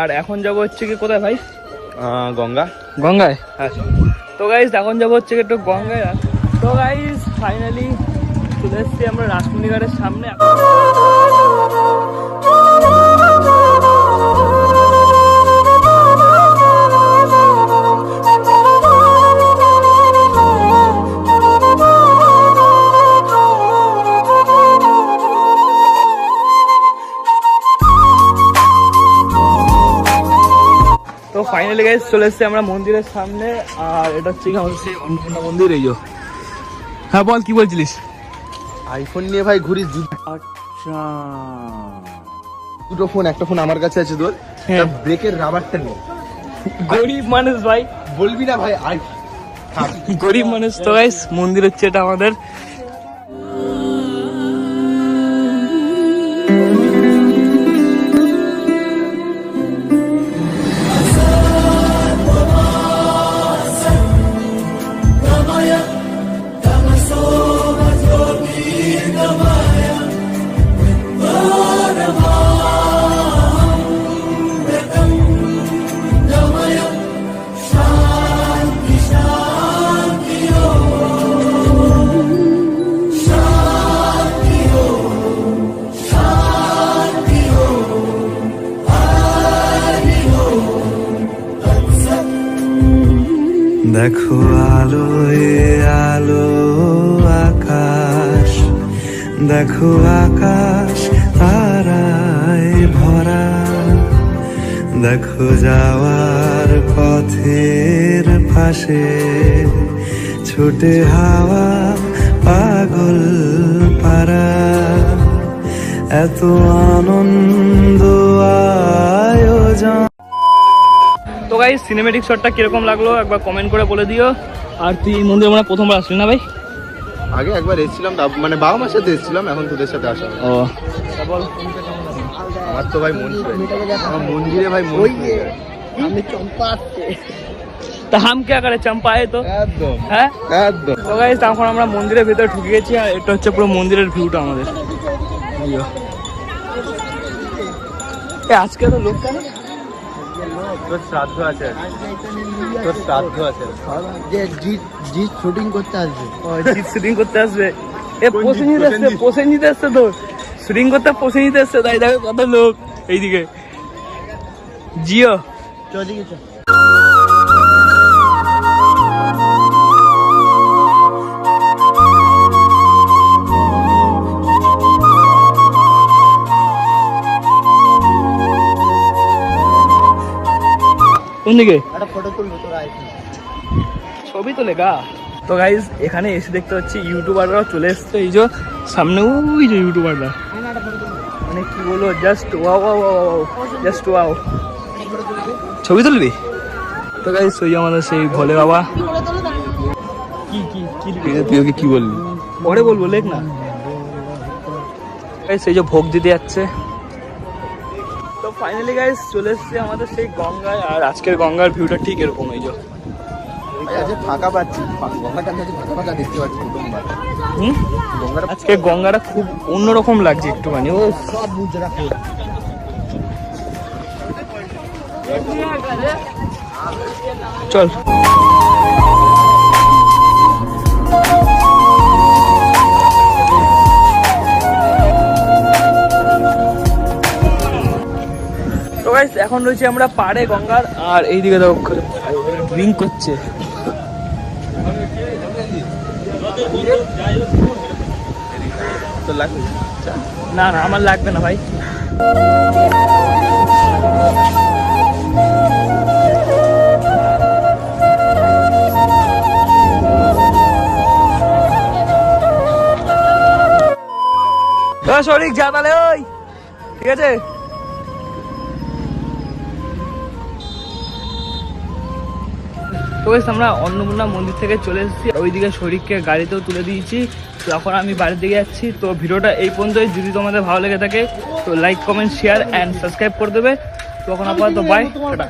আর এখন যাবো হচ্ছে কি কোথায় ভাই? গঙ্গায়। হ্যাঁ, তো গাইস এখন যাবো হচ্ছে কি একটু গঙ্গায়। তো গাইস ফাইনালি চলে এসেছি আমরা রাসমণি ঘাটের সামনে। তো ফাইনালি গাইস চলে এসেছি আমরা মন্দিরের সামনে। আর এটা হচ্ছে কি আমাদের সেই অন্নপূর্ণা মন্দির। এই যে হ্যাঁ বল কি বলছিলিস? আইফোন নিয়ে ভাই ঘুরিস। আচ্ছা দুটো ফোন, একটা ফোন আমার কাছে আছে তোর, ব্রেকের রাবারটা নেই। গরিব মানুষ ভাই, বলবি না ভাই গরিব মানুষ। তো গাইস মন্দির হচ্ছে এটা আমাদের। দেখো আলোয় আলো আকাশ, দেখো আকাশ তারায় ভরা, দেখো যাওয়ার পথের পাশে ছোটে হাওয়া পাগল পারা, এত আনন্দ আয়োজন। তো গাইস সিনেমেটিক শটটা কিরকম লাগলো একবার কমেন্ট করে বলে দিও। আর তুই এই মন্দিরে মানে প্রথমবার আসলি না ভাই? আগে একবার এসেছিলাম, মানে বাবা মার সাথে এসেছিলাম, এখন তোদের সাথে আসা। ও আমার তো ভাই মন আমার মন্দিরে ভাই আমি চম্পা আসছে তা হাম কে করে চম্পা আয়ে তো একদম হ্যাঁ একদম। তো গাইস তখন আমরা মন্দিরের ভিতরে ঢুকে গেছি। আর এটা হচ্ছে পুরো মন্দিরের ভিউটা আমাদের। আজকে তো লোক কেন? তোর শ্রাদ্ধ আছে, তোর শ্রাদ্ধ আছে। জিৎ শুটিং করতে আসবে। জিৎ শুটিং করতে আসবে। এ পোষে নিতে আসছে, পোষে নিতে আসছে তো শুটিং করতে পোষে নিতে আসছে। তাই দেখো কত লোক এইদিকে। জিও চলে গেছে। কোন দিকে? একটা ফটো তুলবো তোর আইফোন। ছবি তোলে গা। তো গাইজ এখানে এসে দেখতে পাচ্ছি ইউটিউবাররাও চলে এসছে। এই যে সামনে ওই যে ইউটিউবাররা, মানে কি বলবো, just wow wow wow, just wow. ছবি তুলবি? তো গাইজ ওই আমাদের সেই ভোলে বাবা। কি কি কি তুই ওকে কি বললি? পরে বলবো, লেখ না। সেই যে ভোগ দিতে যাচ্ছে। তো ফাইনালি গাইজ চলে এসছে আমাদের সেই গঙ্গায়। আর আজকের গঙ্গার ভিউটা ঠিক এরকম। এই যে ফাঁকা পাচ্ছি, গঙ্গাটা ফাঁকা ফাঁকা দেখতে পাচ্ছি প্রথমবার। আজকে গঙ্গাটা খুব অন্যরকম লাগছে একটুখানি। ও সব বুঝ রাখো। চল তো গাইস এখন রয়েছে আমরা পাড়ে গঙ্গার। আর এইদিকে দেখো ড্রিঙ্ক করছে। তো লাগবে না না আমার লাগবে না ভাই। শরীর যা তাহলে ওই ঠিক আছে। তো আমরা অন্নপূর্ণা মন্দির থেকে চলে এসেছি। ওইদিকে শরীরকে গাড়িতেও তুলে দিয়েছি। তো এখন আমি বাড়ির দিকে যাচ্ছি। তো ভিডিওটা এই পর্যন্তই। যদি তোমাদের ভালো লেগে থাকে তো like comment share and subscribe করে দেবে। তো এখন আপাতত বাই, টাটা।